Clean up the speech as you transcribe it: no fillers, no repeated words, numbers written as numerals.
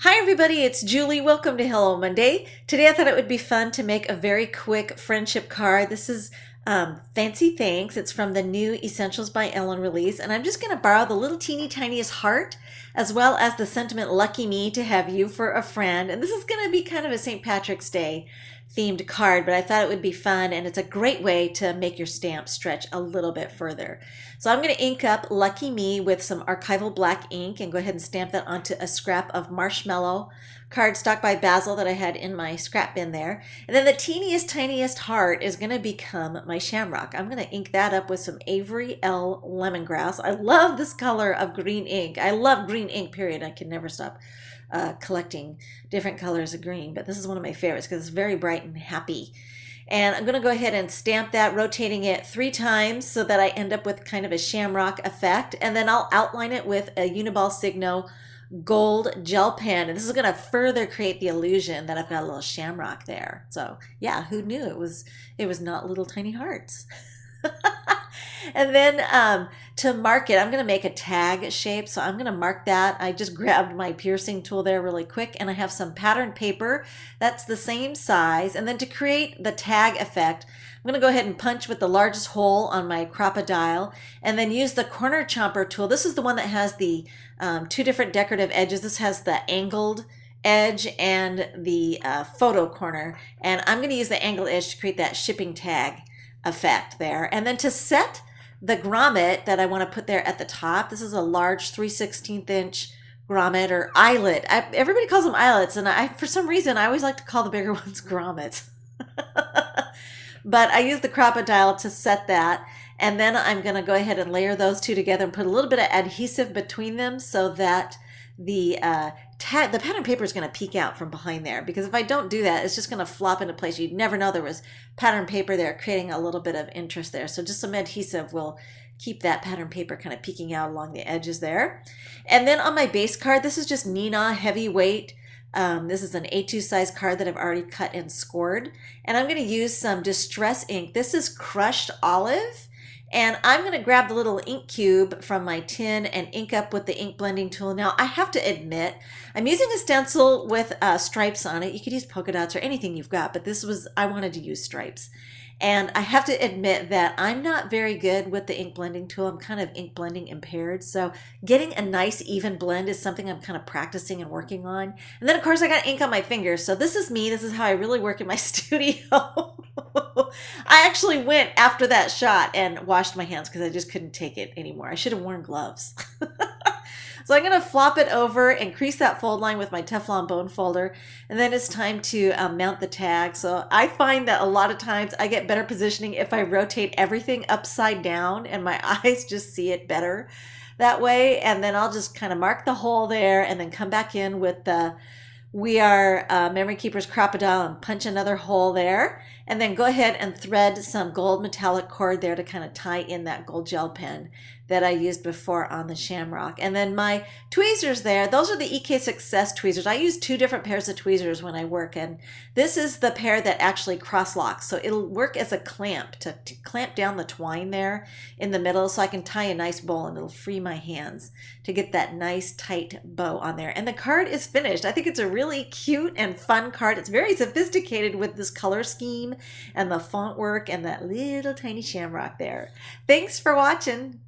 Hi everybody, it's Julie. Welcome to Hello Monday. Today I thought it would be fun to make a very quick friendship card. This is Fancy Thanks. It's from the new Essentials by Ellen release, and I'm just going to borrow the little teeny tiniest heart as well as the sentiment lucky me to have you for a friend. And this is going to be kind of a St. Patrick's Day themed card, but I thought it would be fun, and it's a great way to make your stamp stretch a little bit further. So I'm going to ink up Lucky Me with some archival black ink and go ahead and stamp that onto a scrap of marshmallow cardstock by Basil that I had in my scrap bin there. And then the teeniest, tiniest heart is going to become my shamrock. I'm going to ink that up with some Avery L lemongrass. I love this color of green ink. I love green ink, period. I can never stop collecting different colors of green, but this is one of my favorites because it's very bright and happy. And I'm going to go ahead and stamp that, rotating it 3 times so that I end up with kind of a shamrock effect. And then I'll outline it with a Uniball Signo gold gel pen. And this is going to further create the illusion that I've got a little shamrock there. So yeah, who knew it was not little tiny hearts. And then to mark it, I'm going to make a tag shape. So I'm going to mark that. I just grabbed my piercing tool there really quick, and I have some patterned paper that's the same size. And then to create the tag effect, I'm going to go ahead and punch with the largest hole on my crocodile and then use the corner chomper tool. This is the one that has the 2 different decorative edges. This has the angled edge and the photo corner. And I'm going to use the angled edge to create that shipping tag effect there. And then to set the grommet that I want to put there at the top, this is a large 3/16 inch grommet or eyelet. Everybody calls them eyelets, and for some reason I always like to call the bigger ones grommets. But I use the crocodile to set that, and then I'm going to go ahead and layer those 2 together and put a little bit of adhesive between them so that the pattern paper is going to peek out from behind there, because if I don't do that, it's just going to flop into place. You'd never know there was pattern paper there, creating a little bit of interest there. So just some adhesive will keep that pattern paper kind of peeking out along the edges there. And then on my base card, this is just Neenah Heavyweight. This is an A2 size card that I've already cut and scored. And I'm going to use some Distress ink. This is crushed olive. And I'm going to grab the little ink cube from my tin and ink up with the ink blending tool. Now, I have to admit, I'm using a stencil with stripes on it. You could use polka dots or anything you've got, but I wanted to use stripes. And I have to admit that I'm not very good with the ink blending tool. I'm kind of ink blending impaired. So getting a nice even blend is something I'm kind of practicing and working on. And then of course I got ink on my fingers. So this is me. This is how I really work in my studio. I actually went after that shot and washed my hands because I just couldn't take it anymore. I should have worn gloves. So I'm going to flop it over and crease that fold line with my Teflon bone folder. And then it's time to mount the tag. So I find that a lot of times I get better positioning if I rotate everything upside down, and my eyes just see it better that way. And then I'll just kind of mark the hole there and then come back in with the We Are Memory Keepers crocodile and punch another hole there. And then go ahead and thread some gold metallic cord there to kind of tie in that gold gel pen that I used before on the shamrock. And then my tweezers there, those are the EK Success tweezers. I use 2 different pairs of tweezers when I work, and this is the pair that actually cross locks. So it'll work as a clamp to clamp down the twine there in the middle, so I can tie a nice bow and it'll free my hands to get that nice tight bow on there. And the card is finished. I think it's a really cute and fun card. It's very sophisticated with this color scheme and the font work and that little tiny shamrock there. Thanks for watching.